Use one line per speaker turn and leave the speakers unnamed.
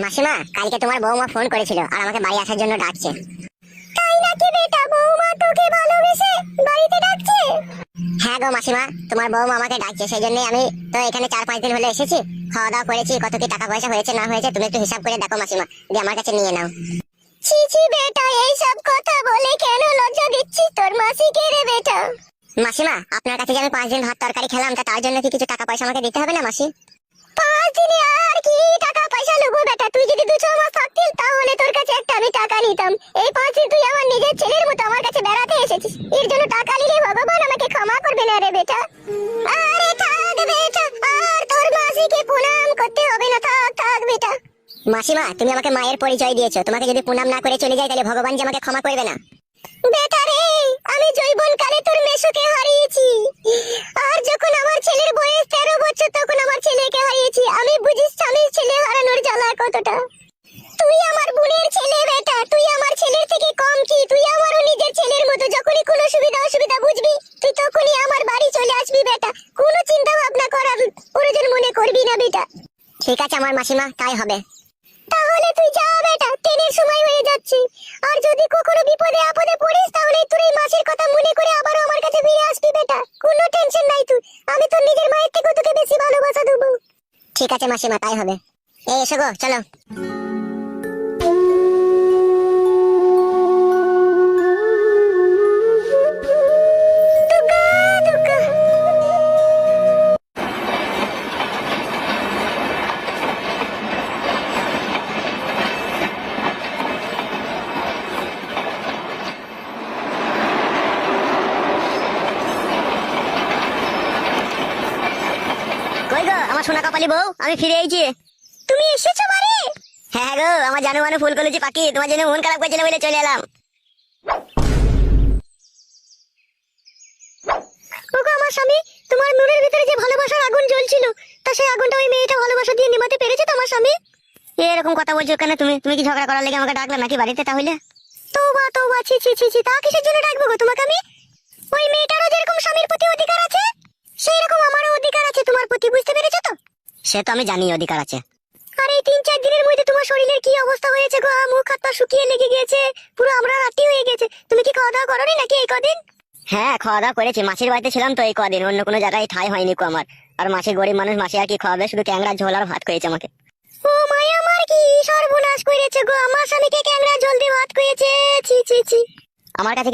মাসিমা, কালকে তোমার বৌমা ফোন করেছিল আর আমাকে বাড়ি আসার জন্য ডাকছে। তাই নাকি বেটা? বৌমা তোকে ভালোবেসে বাড়িতে ডাকছে? হ্যাঁ গো মাসিমা, তোমার বৌমা আমাকে ডাকছে, সেই জন্যই আমি তো এখানে 4-5 দিন হলো এসেছি। খাওয়া দাওয়া করেছি, কত কি টাকা পয়সা হয়েছে না হয়েছে তুমি একটু হিসাব করে দেখো মাসিমা, দিয়ে আমার কাছে নিয়ে নাও। ছি ছি বেটা, এই সব কথা বলে কেন লজ্জা দিচ্ছিস তোর মাসিকে রে বেটা? মাসিমা, আপনার কাছে যে আমি 5 দিন ভাত তরকারি খেলাম, তা তার জন্য কি কিছু টাকা পয়সা আমাকে দিতে হবে না মাসি? 5 দিনে আর কি টাকা পয়সা নেবো বেটা? তুই যদি 2-6 মাস থাকতিস তাহলে তোর কাছে একটা আমি টাকা নিতাম। এই 5 দিন তুই আমার নিজের ছেলের মতো আমার কাছে বেড়াতে এসেছিস, এর জন্য টাকা নিলে ভগবান আমাকে ক্ষমা করবে না রে বেটা। আরে থাক বেটা, আর তোর মাসিকে প্রণাম করতে হবে না, থাক থাক বেটা। মাসিমা, তুমি আমাকে মায়ের পরিচয় দিয়েছো, তোমাকে যদি প্রণাম না করে চলে যাই তাহলে ভগবান যে আমাকে ক্ষমা করবে না। বেটা রে, আমি যৌবনকালে তোর মেসোকে হারিয়েছি, আর যখন আমার ছেলের বয়স 13 বছর তখন আমার ছেলেকে হারিয়েছি। আমি বুঝিস স্বামীর ছেলে হারানোর জ্বালা কতটা। তুই আমার বোনের ছেলে বেটা, তুই আমার ছেলের থেকে কম কি? তুই আমারও নিজের ছেলের মতো, যখনই কোনো সুবিধা অসুবিধা বুঝবি তুই তখনই আমার বাড়ি চলে আসবি বেটা। কোনো চিন্তা ভাবনা করার প্রয়োজন মনে করবি না বেটা। ঠিক আছে আমার মাসিমা, তাই হবে। তাহলে তুই যা বেটা, ট্রেনের সময় হয়ে যাচ্ছে। আর যদি কখনো বিপদে আপদে পড়িস তাহলে তোর এই মাসের কথা মনে করে আবারও আমার কাছে ফিরে আসবি বেটা। কোনো টেনশন নাই তুই, আমি তোর নিজের মায়ের থেকে তোকে বেশি ভালোবাসা দেবো। ঠিক আছে মাসিমা, তাই হবে। এই এসো গো, চলো। কই গো আমার সোনা কপালি বউ, আমি ফিরে এসেছি। তুমি এসেছো বাড়ি? হ্যাঁ গো, আমার জানো মানে ফুল কলেজি পাখি, তোমার জন্য মন খারাপ করছিল বলে চলে এলাম। ওগো আমার স্বামী, তোমার মনের ভিতরে যে ভালোবাসার আগুন জ্বলছিল, তা সেই আগুনটা ওই মেয়েটা ভালোবাসা দিয়ে নিভাতে পেরেছে তো আমার স্বামী? এরকম কথা বলছো কেন তুমি? তুমি কি ঝগড়া করার লেগে আমাকে ডাকলে নাকি বাড়িতে? তাহলে তওবা তওবা, ছি ছি ছি ছি, তা কিসের জন্য ডাকবো গো তোমাকে আমি? ওই মেয়েটারও যেরকম স্বামীর প্রতি অধিকার আছে সেই রকম আমারও অধিকার আছে তোমার প্রতি, বুঝতে পেরেছো তো? সে তো আমি জানি অধিকার আছে। আর এই 3-4 দিনের মধ্যে তোমার শরীরের কি অবস্থা হয়েছে গো? মুখ হাত পা শুকিয়ে লেগে গেছে, পুরো আমরা রাতি হয়ে গেছে। তুমি কি খাওয়া দাওয়া করোনি নাকি এই কদিন? হ্যাঁ, খাওয়া দাওয়া করেছি, মাসির বাড়িতে ছিলাম তো এই কদিন, অন্য কোনো জায়গায় ঠাঁই হয়নি কো আমার। আর মাসি গরিব মানুষ, মাসি আর কি খাওয়াবে, শুধু ট্যাংরা ঝোল আর ভাত করেছে আমাকে। ও মায়া, আমার কি সর্বনাশ করেছে গো, আমার স্বামীকে ট্যাংরা ঝোল দিয়ে ভাত করেছে, ছি ছি ছি। আমার কাছে কি